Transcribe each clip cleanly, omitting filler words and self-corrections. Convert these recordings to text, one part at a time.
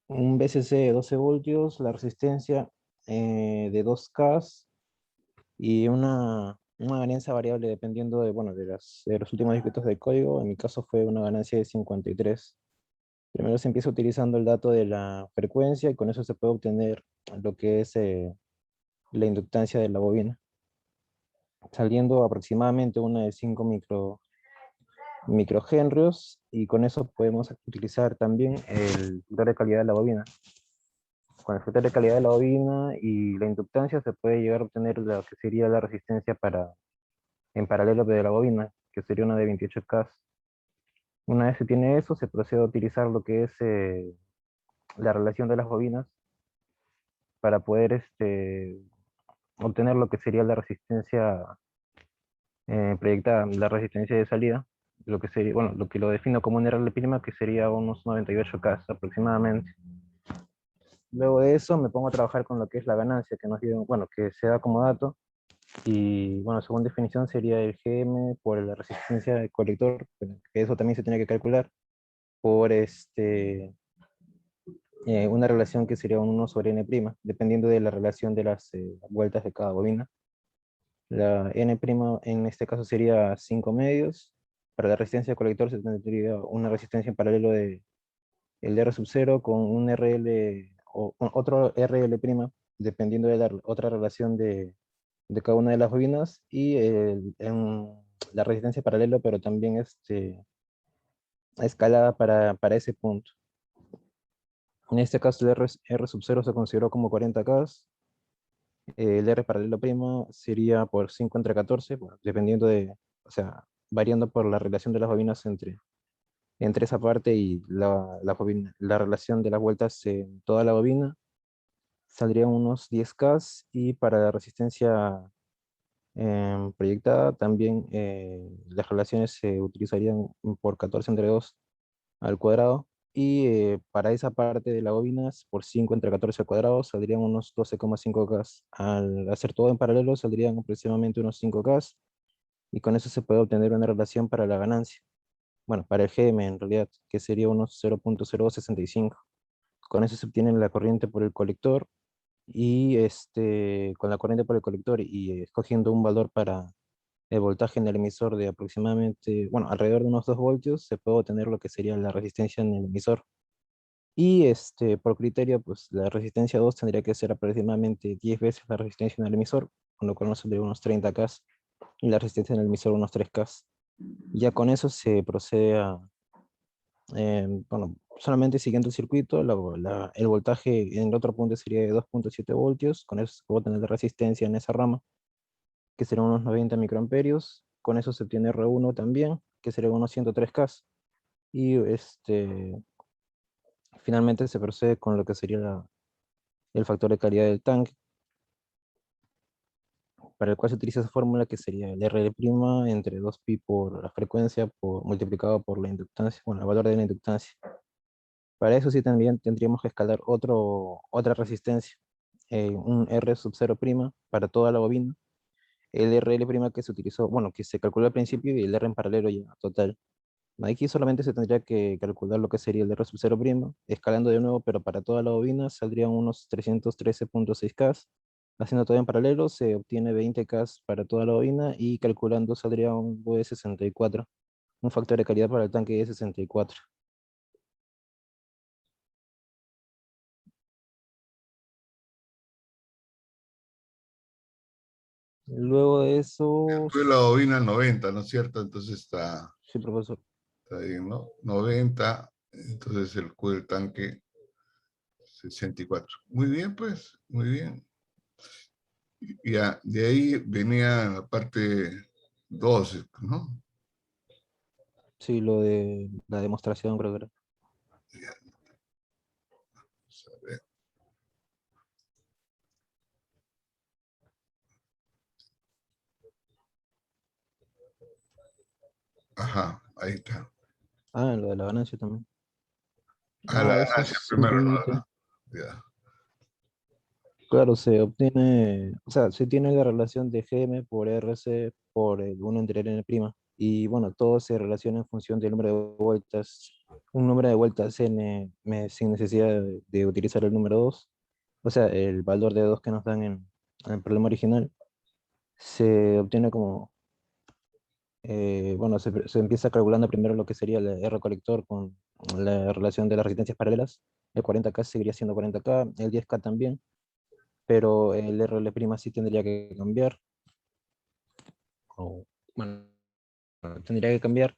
un VCC de 12 voltios, la resistencia de 2K y una ganancia variable dependiendo de, bueno, de los últimos dígitos del código. En mi caso fue una ganancia de 53. Primero se empieza utilizando el dato de la frecuencia y con eso se puede obtener lo que es la inductancia de la bobina, saliendo aproximadamente una de 5 microhenrios, y con eso podemos utilizar también el factor de calidad de la bobina. Con el factor de calidad de la bobina y la inductancia se puede llegar a obtener lo que sería la resistencia en paralelo de la bobina, que sería una de 28K. Una vez se tiene eso, se procede a utilizar lo que es la relación de las bobinas para poder obtener lo que sería la resistencia proyectada, la resistencia de salida, lo que sería, bueno, lo que lo defino como un RL', que sería unos 98K aproximadamente. Luego de eso me pongo a trabajar con lo que es la ganancia, que nos dio, bueno, que se da como dato, y bueno, según definición sería el GM por la resistencia del colector, que eso también se tiene que calcular por una relación que sería un 1 sobre n', dependiendo de la relación de las vueltas de cada bobina. La n' en este caso sería 5 medios. Para la resistencia del colector se tendría una resistencia en paralelo de el R sub 0 con un RL o con otro RL', dependiendo de la otra relación de cada una de las bobinas, y la resistencia paralelo, pero también escalada para ese punto. En este caso el R sub 0 se consideró como 40K. El R paralelo primo sería por 5 entre 14, bueno, dependiendo o sea, variando por la relación de las bobinas entre esa parte y la relación de las vueltas en toda la bobina, saldrían unos 10K. Y para la resistencia proyectada también las relaciones se utilizarían por 14 entre 2 al cuadrado, y para esa parte de la bobina por 5 entre 14 al cuadrado saldrían unos 12,5K. Al hacer todo en paralelo saldrían aproximadamente unos 5K, y con eso se puede obtener una relación para la ganancia. Bueno, para el GM en realidad, que sería unos 0,065. Con eso se obtiene la corriente por el colector, y con la corriente por el colector y escogiendo un valor para el voltaje en el emisor de aproximadamente, bueno, alrededor de unos 2 voltios, se puede obtener lo que sería la resistencia en el emisor. Y por criterio, pues la resistencia 2 tendría que ser aproximadamente 10 veces la resistencia en el emisor, con lo cual nos saldría unos 30K, y la resistencia en el emisor unos 3K. Ya con eso se procede bueno, solamente siguiendo el circuito, el voltaje en el otro punto sería de 2,7 voltios, con eso se puede obtener la resistencia en esa rama, que serán unos 90 microamperios. Con eso se obtiene R1 también, que sería unos 103K. Y finalmente se procede con lo que sería el factor de calidad del tanque, para el cual se utiliza esa fórmula, que sería el RL' entre 2pi por la frecuencia multiplicado por la inductancia, bueno, el valor de la inductancia. Para eso sí también tendríamos que escalar otra resistencia, un R sub 0' para toda la bobina, el RL' que se utilizó, bueno, que se calculó al principio, y el R en paralelo ya total. Aquí solamente se tendría que calcular lo que sería el R sub 0', escalando de nuevo, pero para toda la bobina saldrían unos 313,6K. Haciendo todo en paralelo se obtiene 20K para toda la bobina, y calculando saldría un V64, un factor de calidad para el tanque de 64. Luego de eso, Fue la bobina 90, ¿no es cierto? Entonces sí, profesor. está bien, ¿no? 90, entonces el Q del tanque 64. Muy bien, pues, muy bien. Ya, de ahí venía la parte 12, ¿no? Sí, lo de la demostración, creo que era. Ya, vamos a ver. Ajá, ahí está. Ah, lo de la ganancia también. Ah, la No, eso es ganancia primero, simplemente, ¿no? Ya. claro, se obtiene, o sea, se tiene la relación de GM por RC por el 1 entre N'. Y bueno, todo se relaciona en función del número de vueltas un número de vueltas sin necesidad de utilizar el número 2, o sea, el valor de 2 que nos dan en el problema original, se obtiene como, bueno, se empieza calculando primero lo que sería el R colector con la relación de las resistencias paralelas. El 40K seguiría siendo 40K, el 10K también, pero el RL' sí tendría que cambiar, o bueno, tendría que cambiar.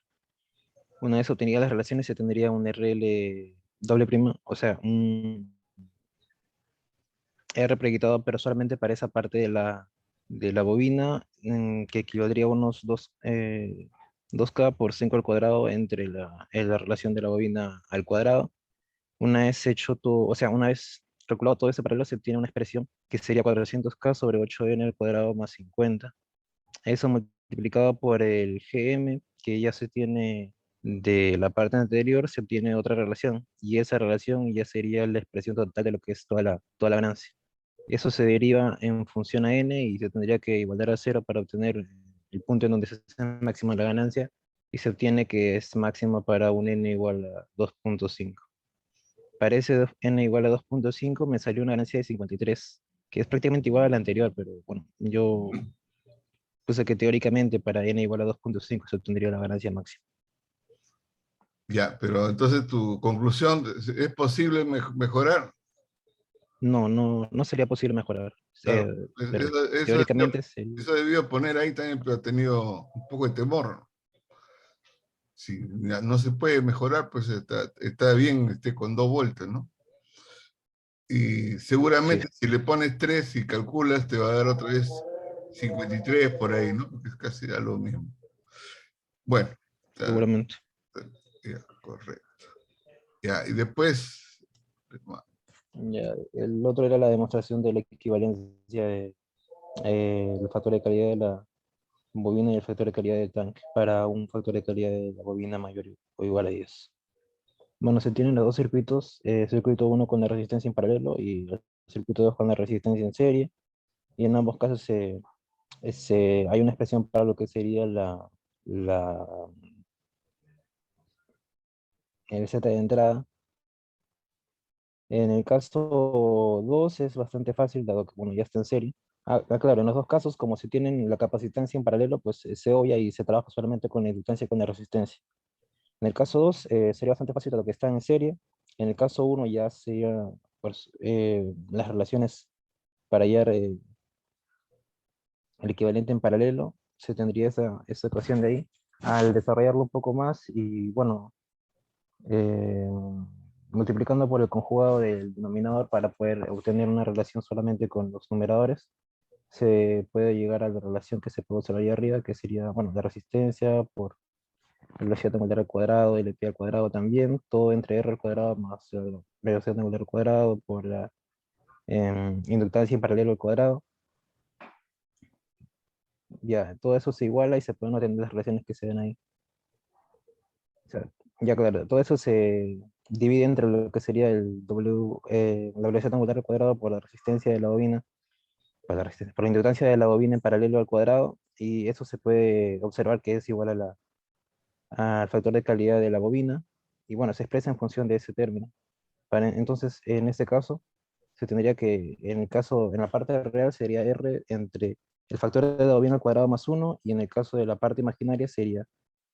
Una vez obtenidas las relaciones se tendría un RL doble prima, o sea, un R prequitado, pero solamente para esa parte de la bobina, que equivaldría a unos 2K por 5 al cuadrado entre la relación de la bobina al cuadrado. Una vez hecho todo, o sea, una vez calculado todo ese paralelo, se obtiene una expresión que sería 400K sobre 8n al cuadrado más 50. Eso multiplicado por el GM, que ya se tiene de la parte anterior, se obtiene otra relación, y esa relación ya sería la expresión total de lo que es toda la ganancia. Eso se deriva en función a n y se tendría que igualar a cero para obtener el punto en donde se hace máxima la ganancia, y se obtiene que es máxima para un n igual a 2.5. Para ese n igual a 2.5 me salió una ganancia de 53, que es prácticamente igual a la anterior, pero bueno, yo puse que teóricamente para n igual a 2.5 se obtendría la ganancia máxima. Ya, pero entonces tu conclusión, ¿es posible mejorar? No, no, no sería posible mejorar. Claro, Pero eso teóricamente sería. eso debió poner ahí también, pero ha tenido un poco de temor. Si ya no se puede mejorar, pues está bien, esté con 2 vueltas, ¿no? Y Sí, seguramente si le pones 3 y calculas, te va a dar otra vez 53 por ahí, ¿no? Porque es casi a lo mismo. Bueno, está, seguramente. ya, correcto. Ya, y después, Ya, el otro era la demostración de la equivalencia del factor de calidad de la bobina y el factor de calidad del tanque para un factor de calidad de la bobina mayor o igual a 10. Bueno, se tienen los dos circuitos, circuito 1 con la resistencia en paralelo y el circuito 2 con la resistencia en serie, y en ambos casos hay una expresión para lo que sería la, el Z de entrada. En el caso 2 es bastante fácil, dado que bueno, ya está en serie. Claro, en los dos casos, como se tienen la capacitancia en paralelo, pues se obvia y se trabaja solamente con la inductancia y con la resistencia. En el caso 2 sería bastante fácil dado que está en serie. En el caso uno ya sería pues, las relaciones para hallar el equivalente en paralelo, se tendría esa ecuación de ahí. Al desarrollarlo un poco más y bueno, eh, multiplicando por el conjugado del denominador para poder obtener una relación solamente con los numeradores, se puede llegar a la relación que se puede observar ahí arriba, que sería, bueno, la resistencia por la velocidad angular al cuadrado y el pi al cuadrado también, todo entre r al cuadrado más la velocidad angular al cuadrado por la inductancia en paralelo al cuadrado. Ya, todo eso se iguala y se pueden obtener las relaciones que se ven ahí. O sea, ya claro, todo eso se divide entre lo que sería la velocidad angular al cuadrado por la resistencia de la bobina, por la inductancia de la bobina en paralelo al cuadrado, y eso se puede observar que es igual al factor de calidad de la bobina, y bueno, se expresa en función de ese término. Entonces, en este caso, se tendría que, en la parte real sería R entre el factor de la bobina al cuadrado más uno, y en el caso de la parte imaginaria sería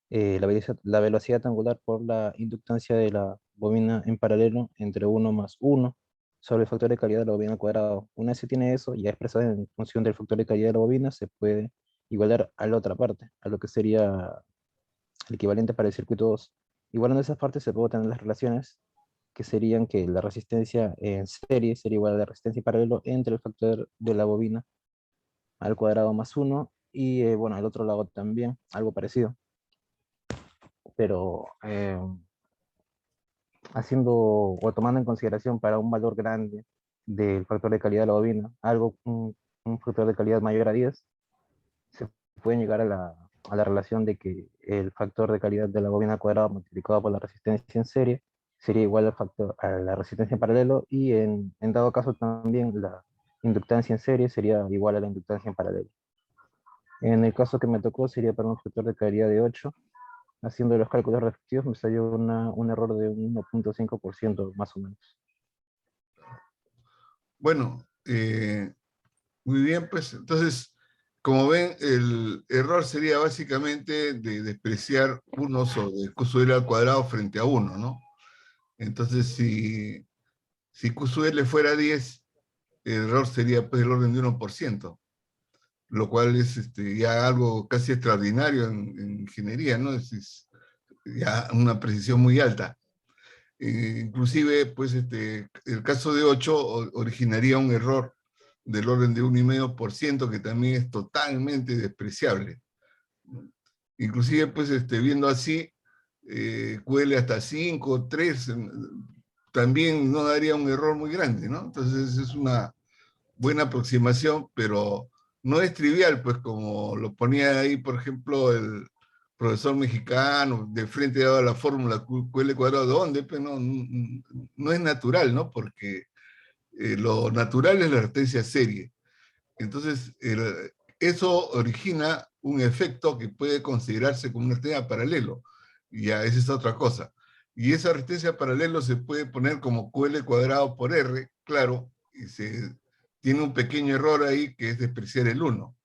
la velocidad angular por la inductancia de la bobina en paralelo entre uno más uno sobre el factor de calidad de la bobina al cuadrado. Una vez se tiene eso, ya expresado en función del factor de calidad de la bobina, se puede igualar a la otra parte, a lo que sería el equivalente para el circuito 2. Igualando esas partes se pueden tener las relaciones que serían que la resistencia en serie sería igual a la resistencia en paralelo entre el factor de la bobina al cuadrado más uno, y bueno, al otro lado también, algo parecido, pero haciendo o tomando en consideración para un valor grande del factor de calidad de la bobina, un factor de calidad mayor a 10, se puede llegar a la relación de que el factor de calidad de la bobina al cuadrado multiplicado por la resistencia en serie sería igual a la resistencia en paralelo, y en dado caso también la inductancia en serie sería igual a la inductancia en paralelo. En el caso que me tocó sería para un factor de calidad de 8, haciendo los cálculos respectivos me salió un error de un 1.5% más o menos. Bueno, muy bien, pues entonces, como ven, el error sería básicamente de despreciar uno sobre QSL al cuadrado frente a uno, ¿no? Entonces, si QSL fuera 10, el error sería pues del orden de 1%, lo cual es ya algo casi extraordinario en ingeniería, ¿no? Es ya una precisión muy alta. Inclusive, pues el caso de 8 originaría un error del orden de 1,5%, que también es totalmente despreciable. Inclusive, pues viendo así, QL hasta 5, 3, también no daría un error muy grande, ¿no? Entonces es una buena aproximación, pero no es trivial, pues como lo ponía ahí, por ejemplo, el profesor mexicano, de frente daba la fórmula QL cuadrado, ¿de dónde? Pues no es natural, ¿no? Porque lo natural es la resistencia serie. Entonces, eso origina un efecto que puede considerarse como una resistencia paralelo. Y ya, esa es otra cosa. Y esa resistencia paralelo se puede poner como QL cuadrado por R, claro, y tiene un pequeño error ahí que es despreciar el 1.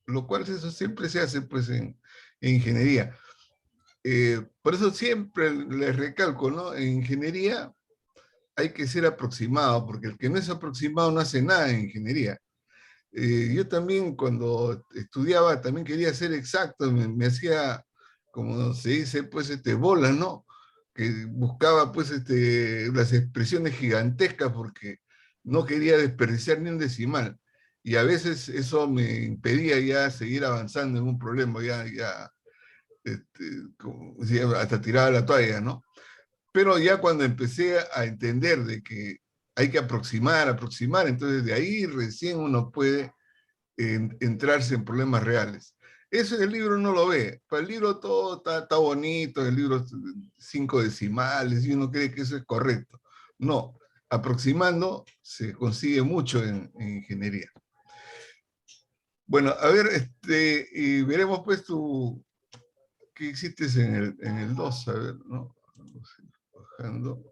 Lo cual eso siempre se hace pues en ingeniería. Por eso siempre les recalco, ¿no? En ingeniería hay que ser aproximado, porque el que no es aproximado no hace nada en ingeniería. Yo también cuando estudiaba también quería ser exacto, me hacía, como se dice, pues bolas, ¿no? Que buscaba pues las expresiones gigantescas porque no quería desperdiciar ni un decimal. Y a veces eso me impedía ya seguir avanzando en un problema, como decía, hasta tiraba la toalla, ¿no? Pero ya cuando empecé a entender de que hay que aproximar, entonces de ahí recién uno puede entrarse en problemas reales. Eso en el libro no lo ve. Para el libro todo está bonito, el libro 5 decimales, y uno cree que eso es correcto. No, aproximando se consigue mucho en ingeniería. Bueno, a ver, y veremos pues qué hiciste en el 2, a ver, ¿no? Vamos a ir bajando.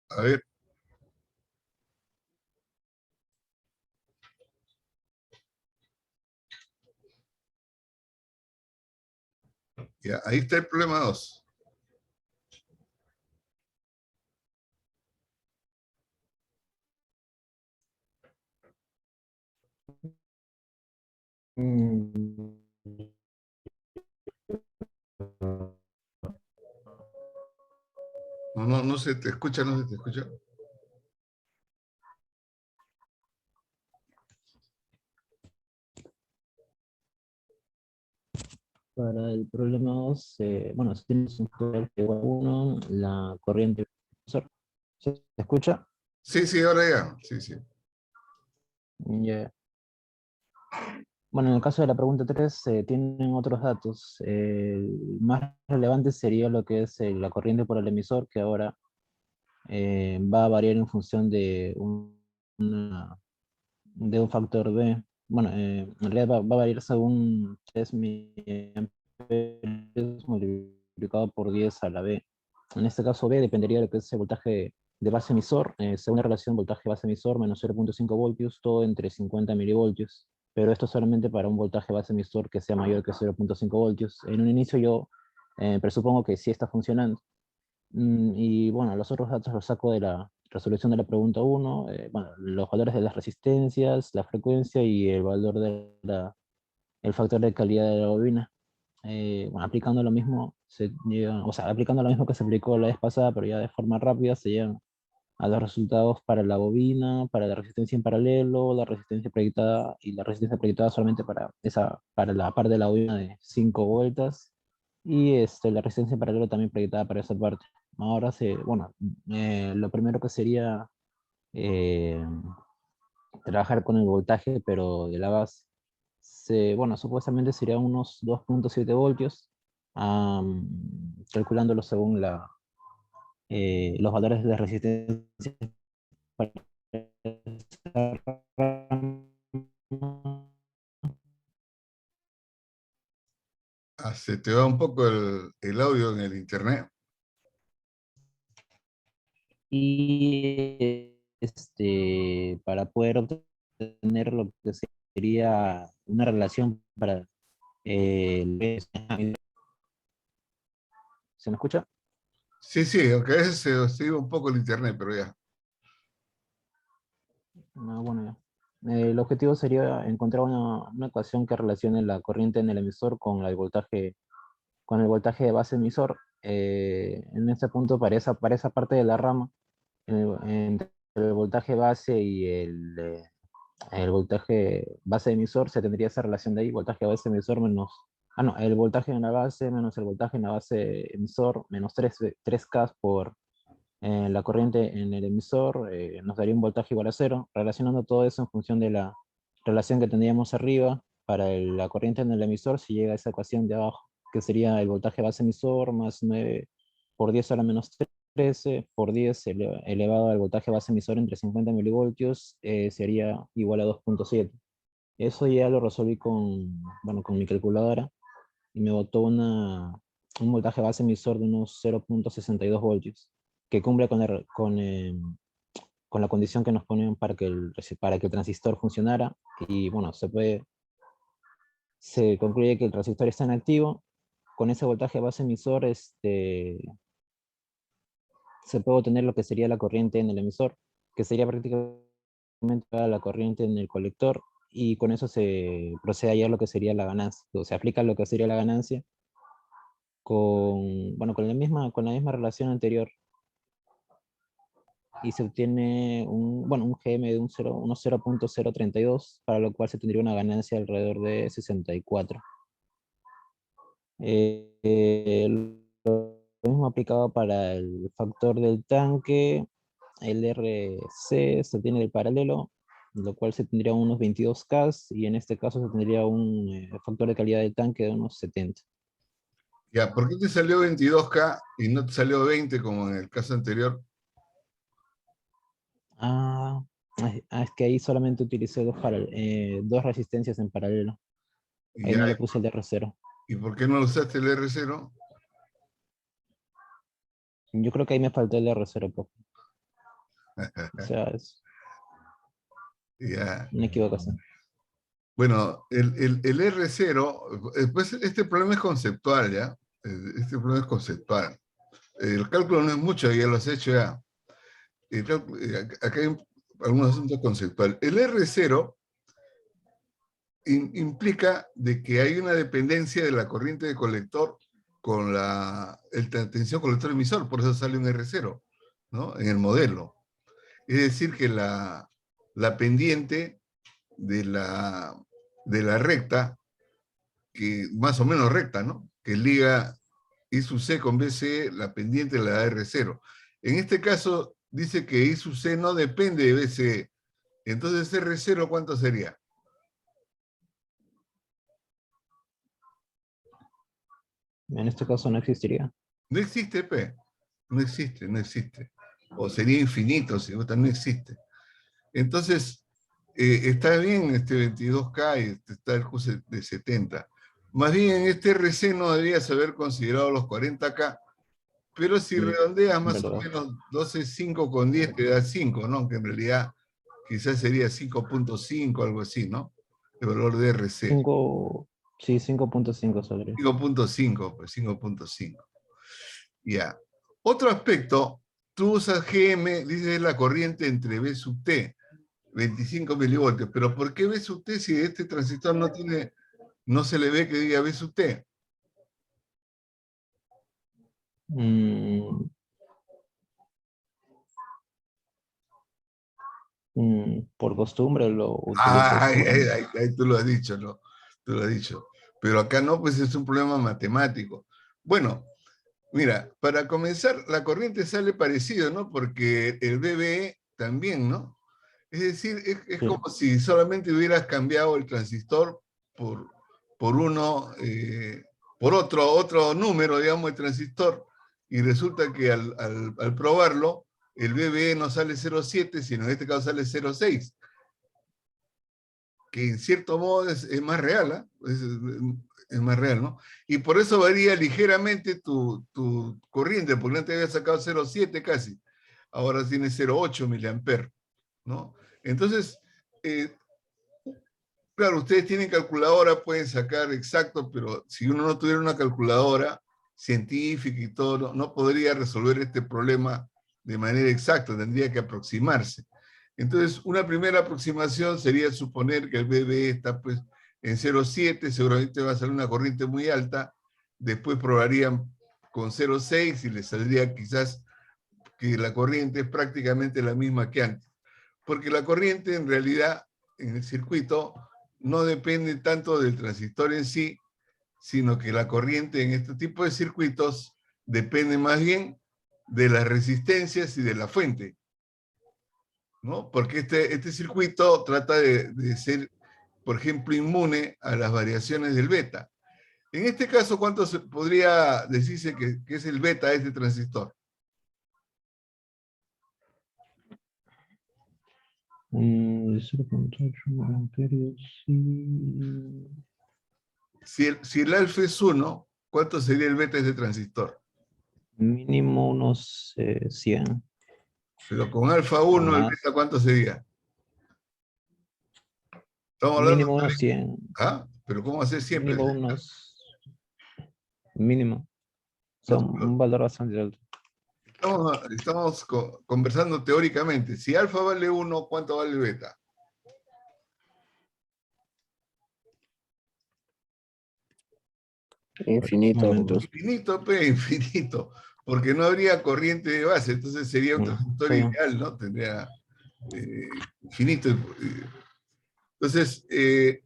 A ver, ya, ahí está el problema 2. Mm, No se te escucha, no se te escucha. Para el problema 2, bueno, si tienes un poder igual a 1, la corriente... ¿Se escucha? Sí, sí, ahora ya. Sí, sí. Ya. Bueno, en el caso de la pregunta 3, tienen otros datos. El más relevante sería lo que es la corriente por el emisor, que ahora va a variar en función de de un factor B. Bueno, en realidad va a variar según 3 miliamperes multiplicado por 10 a la B. En este caso B dependería de lo que es el voltaje de base emisor, según la relación voltaje base emisor menos 0.5 voltios, todo entre 50 milivoltios. Pero esto solamente para un voltaje base emisor que sea mayor que 0.5 voltios. En un inicio yo presupongo que sí está funcionando. Y bueno, los otros datos los saco de la resolución de la pregunta 1, bueno, los valores de las resistencias, la frecuencia y el valor el factor de calidad de la bobina. Bueno, aplicando lo mismo, o sea, aplicando lo mismo que se aplicó la vez pasada, pero ya de forma rápida, se llegan a los resultados para la bobina, para la resistencia en paralelo, la resistencia proyectada y la resistencia proyectada solamente para la parte de la bobina de 5 vueltas y la resistencia en paralelo también proyectada para esa parte. Ahora bueno, lo primero que sería eh, trabajar con el voltaje, pero de la base. bueno, supuestamente serían unos 2.7 voltios, calculándolo según los valores de resistencia para esa rama. Ah, se te va un poco el audio en el internet. Y para poder obtener lo que sería una relación para ¿se me escucha? Sí, sí, aunque a veces se iba un poco el internet, pero ya. No, bueno, ya. El objetivo sería encontrar una ecuación que relacione la corriente en el emisor con el voltaje de base emisor. En este punto, para esa parte de la rama, entre el voltaje base y el voltaje base emisor, se tendría esa relación de ahí, voltaje base emisor menos, no, el voltaje en la base menos el voltaje en la base emisor, menos 3K por la corriente en el emisor, nos daría un voltaje igual a cero, relacionando todo eso en función de la relación que tendríamos arriba para la corriente en el emisor, si llega a esa ecuación de abajo, que sería el voltaje base emisor más 9 por 10 a la menos 13 por 10 elevado al voltaje base emisor entre 50 milivoltios, sería igual a 2.7. Eso ya lo resolví bueno, con mi calculadora y me botó un voltaje base emisor de unos 0.62 voltios, que cumple con la condición que nos ponen para que el transistor funcionara. Y bueno, se concluye que el transistor está en activo. Con ese voltaje base emisor se puede obtener lo que sería la corriente en el emisor, que sería prácticamente la corriente en el colector, y con eso se procede a hallar lo que sería la ganancia, o se aplica lo que sería la ganancia bueno, con la misma relación anterior, y se obtiene bueno, un GM de unos 0.032, para lo cual se tendría una ganancia alrededor de 64. Lo mismo aplicado para el factor del tanque, el RC se tiene del paralelo, lo cual se tendría unos 22K, y en este caso se tendría un factor de calidad del tanque de unos 70. Ya, ¿por qué te salió 22K y no te salió 20 como en el caso anterior? Ah, es que ahí solamente utilicé dos resistencias en paralelo. Y, Ahí ya, no le puse el R0. ¿y por qué no usaste el R0? Yo creo que ahí me faltó el R0 poco. O sea, es Ya. una equivocación. Bueno, el R0, pues este problema es conceptual, ¿ya? Este problema es conceptual. El cálculo no es mucho, ya lo has hecho ya. Acá hay algunos asuntos conceptuales. El R0 implica de que hay una dependencia de la corriente de colector con la tensión colector-emisor, por eso sale un R0, ¿no? En el modelo. Es decir, que la pendiente de la recta, que más o menos recta, ¿no? Que liga I sub C con BC, la pendiente la da R0. En este caso, dice que I sub C no depende de BCE. Entonces, R0, ¿cuánto sería? En este caso no existiría. No existe, P. No existe, no existe. O sería infinito, si gusta, no existe. Entonces, está bien este 22K y está el Q de 70. Más bien, este RC no deberías haber considerado los 40K, pero si Mm, redondeas más o ¿verdad? menos 12,5 con 10 te da 5, ¿no? Que en realidad quizás sería 5.5, algo así, ¿no? El valor de RC. 5, sí, 5.5 sobre. 5.5, pues 5.5. Ya. Otro aspecto, tú usas GM, dices la corriente entre B sub T, 25 milivoltios, pero ¿por qué B sub T si este transistor no se le ve que diga B sub T? Mm, por costumbre lo utilizo Ah, así. ahí tú lo has dicho, ¿no? Tú lo has dicho. Pero acá no, pues es un problema matemático. Bueno, mira, para comenzar, la corriente sale parecido, ¿no? Porque el BBE también, ¿no? Es decir, es Sí. como si solamente hubieras cambiado el transistor por uno, por otro número, digamos, de transistor, y resulta que al probarlo, el BBE no sale 0,7, sino en este caso sale 0,6, que en cierto modo es más real, ¿eh? Es más real, ¿no? Y por eso varía ligeramente tu corriente, porque antes había sacado 0,7 casi, ahora tiene 0,8 miliamperes, ¿no? Entonces, claro, ustedes tienen calculadora, pueden sacar exacto, pero si uno no tuviera una calculadora científica y todo, no podría resolver este problema de manera exacta, tendría que aproximarse. Entonces, una primera aproximación sería suponer que el BBE está pues en 0,7, seguramente va a salir una corriente muy alta, después probarían con 0,6 y les saldría quizás que la corriente es prácticamente la misma que antes. Porque la corriente en realidad en el circuito no depende tanto del transistor en sí, sino que la corriente en este tipo de circuitos depende más bien de las resistencias y de la fuente, ¿no? Porque este circuito trata de ser, por ejemplo, inmune a las variaciones del beta. En este caso, ¿cuánto podría decirse que es el beta de este transistor? De 0,8 amperios, sí. Si el alfa es 1, ¿cuánto sería el beta de ese transistor? Mínimo unos 100 Pero con alfa o 1, ¿el más. beta cuánto sería? Estamos hablando Mínimo unos 100. ¿ah? Pero ¿cómo hacer siempre? Mínimo unos. Mínimo. No, Son un valor bastante alto. estamos conversando teóricamente. Si alfa vale 1, ¿cuánto vale beta? Infinito. Momento. Infinito, infinito. Porque no habría corriente de base, entonces sería un transistor Está bien. ideal, ¿no? Tendría infinito. Entonces,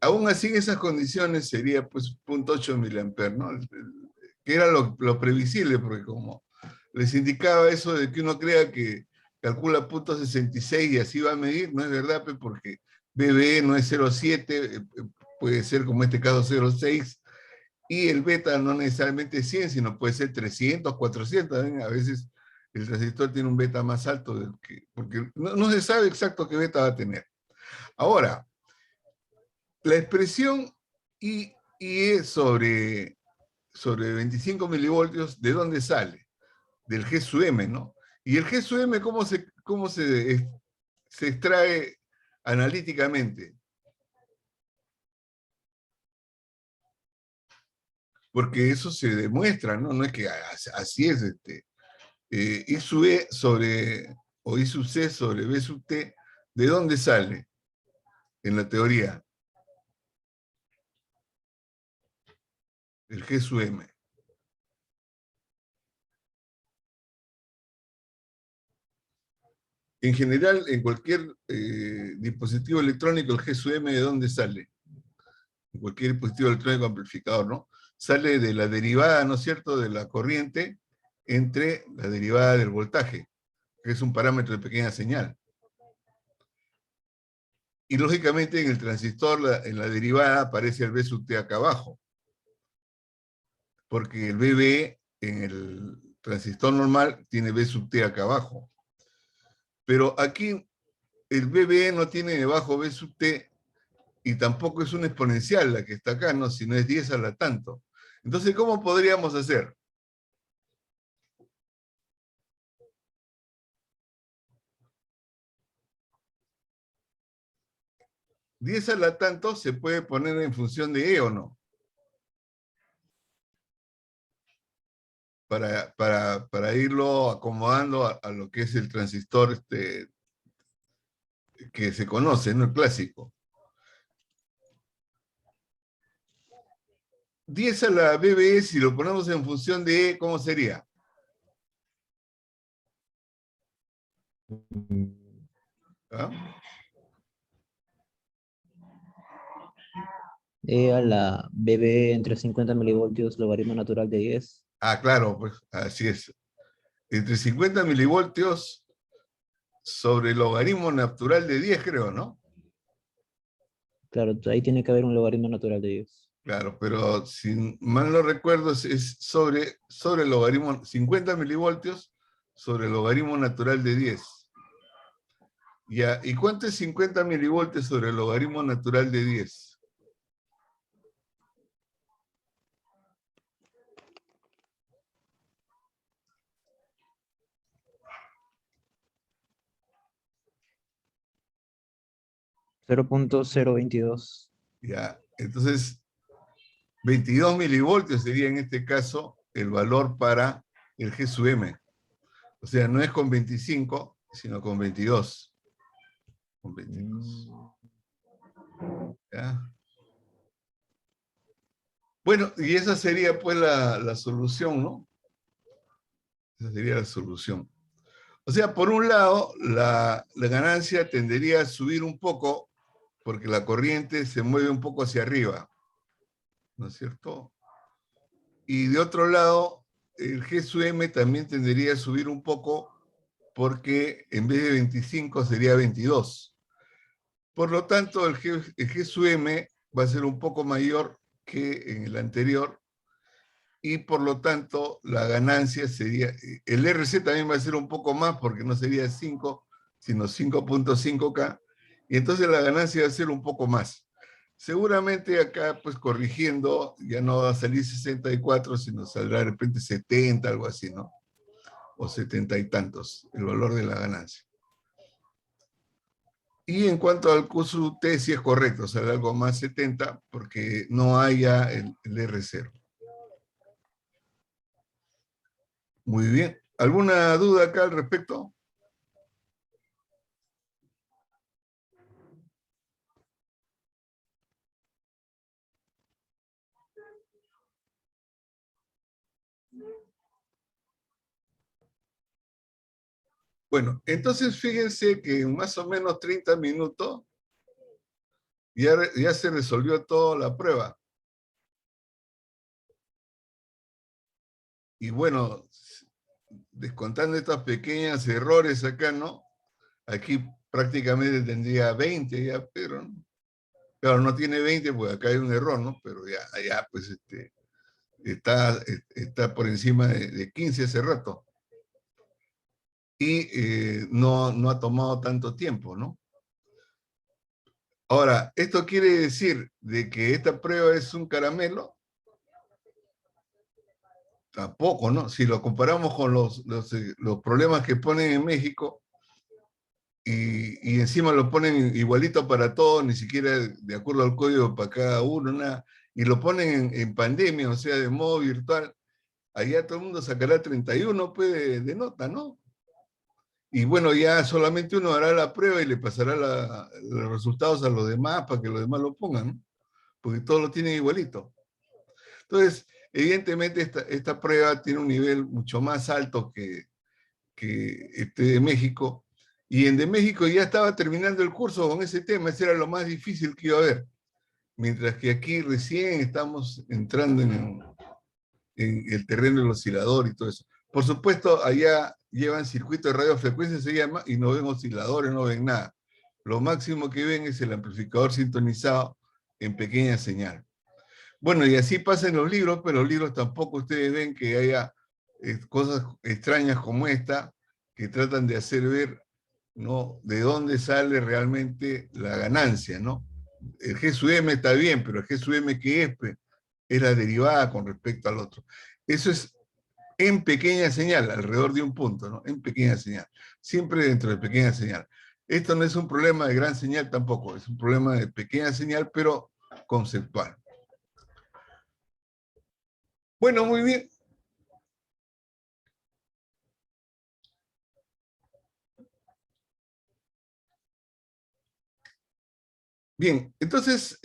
aún así en esas condiciones sería pues 0,8 miliamperes, ¿no? Que era lo previsible, porque como les indicaba eso de que uno crea que calcula 0,66 y así va a medir, no es verdad, pues, porque BBE no es 0,7, puede ser como este caso 0,6, y el beta no necesariamente es 100, sino puede ser 300, 400, ¿ven? A veces el transistor tiene un beta más alto, porque no se sabe exacto qué beta va a tener. Ahora, la expresión IE sobre 25 milivoltios, ¿de dónde sale? Del G sub M, ¿no? Y el G sub M, ¿cómo se extrae analíticamente? Porque eso se demuestra, ¿no? No es que así es. I sub E o I sub C sobre B sub T, ¿de dónde sale en la teoría? El G sub M. En general, en cualquier dispositivo electrónico, el G sub M, ¿de dónde sale? En cualquier dispositivo electrónico amplificador, ¿no? Sale de la derivada, ¿no es cierto?, de la corriente entre la derivada del voltaje, que es un parámetro de pequeña señal. Y lógicamente en el transistor, en la derivada, aparece el B sub T acá abajo, porque el BB en el transistor normal tiene B sub T acá abajo. Pero aquí el BB no tiene debajo B sub T y tampoco es una exponencial la que está acá, ¿no? Sino es 10 a la tanto. Entonces, ¿cómo podríamos hacer? ¿10 a la tanto se puede poner en función de E o no? Para irlo acomodando a lo que es el transistor que se conoce, ¿no? El clásico. 10 a la BB, si lo ponemos en función de E, ¿cómo sería? ¿Ah? E a la BB entre 50 milivoltios, logaritmo natural de 10. Ah, claro, pues así es. Entre 50 milivoltios sobre el logaritmo natural de 10, creo, ¿no? Claro, ahí tiene que haber un logaritmo natural de 10. Claro, pero si mal no recuerdo, es sobre el logaritmo, 50 milivoltios sobre el logaritmo natural de 10. Ya, ¿y cuánto es 50 milivoltios sobre el logaritmo natural de 10? Cero punto cero veintidós. Ya, entonces 22 milivoltios sería en este caso el valor para el G sub M. O sea, no es con 25, sino con 22. Con 22. ¿Ya? Bueno, y esa sería pues la solución, ¿no? Esa sería la solución. O sea, por un lado, la ganancia tendería a subir un poco porque la corriente se mueve un poco hacia arriba, ¿no es cierto? Y de otro lado, el G sub M también tendería a subir un poco porque en vez de 25 sería 22. Por lo tanto, el G sub M va a ser un poco mayor que en el anterior y por lo tanto la ganancia sería, el RC también va a ser un poco más porque no sería 5, sino 5.5K, y entonces la ganancia va a ser un poco más. Seguramente acá, pues corrigiendo, ya no va a salir 64, sino saldrá de repente 70, algo así, ¿no? O 70 y tantos, el valor de la ganancia. Y en cuanto al QSUT, sí es correcto, sale algo más 70, porque no haya el R0. Muy bien. ¿Alguna duda acá al respecto? Bueno, entonces fíjense que en más o menos 30 minutos ya se resolvió toda la prueba. Y bueno, descontando estos pequeños errores acá, ¿no? Aquí prácticamente tendría 20 ya, pero claro, no tiene 20 porque acá hay un error, ¿no? Pero ya pues está por encima de 15 hace rato. Y no ha tomado tanto tiempo, ¿no? Ahora, ¿esto quiere decir de que esta prueba es un caramelo? Tampoco, ¿no? Si lo comparamos con los problemas que ponen en México y encima lo ponen igualito para todos, ni siquiera de acuerdo al código para cada uno, nada, y lo ponen en pandemia, o sea, de modo virtual, allá todo el mundo sacará 31 pues, de nota, ¿no? Y bueno, ya solamente uno hará la prueba y le pasará los resultados a los demás para que los demás lo pongan, ¿no? Porque todos lo tienen igualito. Entonces, evidentemente esta prueba tiene un nivel mucho más alto que este de México, y en de México ya estaba terminando el curso con ese tema, ese era lo más difícil que iba a haber, mientras que aquí recién estamos entrando en el terreno del oscilador y todo eso. Por supuesto, allá llevan circuito de radiofrecuencia, se llama, y no ven osciladores, no ven nada. Lo máximo que ven es el amplificador sintonizado en pequeña señal. Bueno, y así pasa en los libros, pero en los libros tampoco ustedes ven que haya cosas extrañas como esta, que tratan de hacer ver, ¿no?, de dónde sale realmente la ganancia, ¿no? El G sub M está bien, pero el G sub M que es la derivada con respecto al otro. Eso es en pequeña señal, alrededor de un punto, ¿no? En pequeña señal. Siempre dentro de pequeña señal. Esto no es un problema de gran señal tampoco, es un problema de pequeña señal, pero conceptual. Bueno, muy bien. Bien, entonces,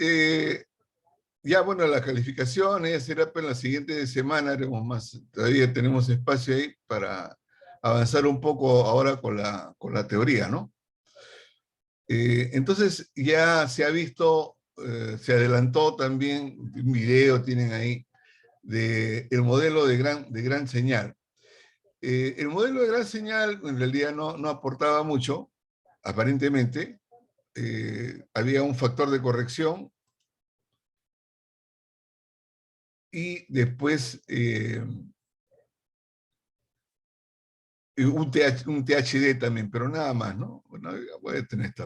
ya bueno, la calificación ya será para la siguiente semana, haremos más, todavía tenemos espacio ahí para avanzar un poco ahora con la teoría, ¿no? Entonces ya se ha visto, se adelantó también un video, tienen ahí, del modelo de gran señal. El modelo de gran señal en realidad no aportaba mucho, aparentemente, había un factor de corrección y después un THD también, pero nada más, ¿no? Bueno, voy a tener esta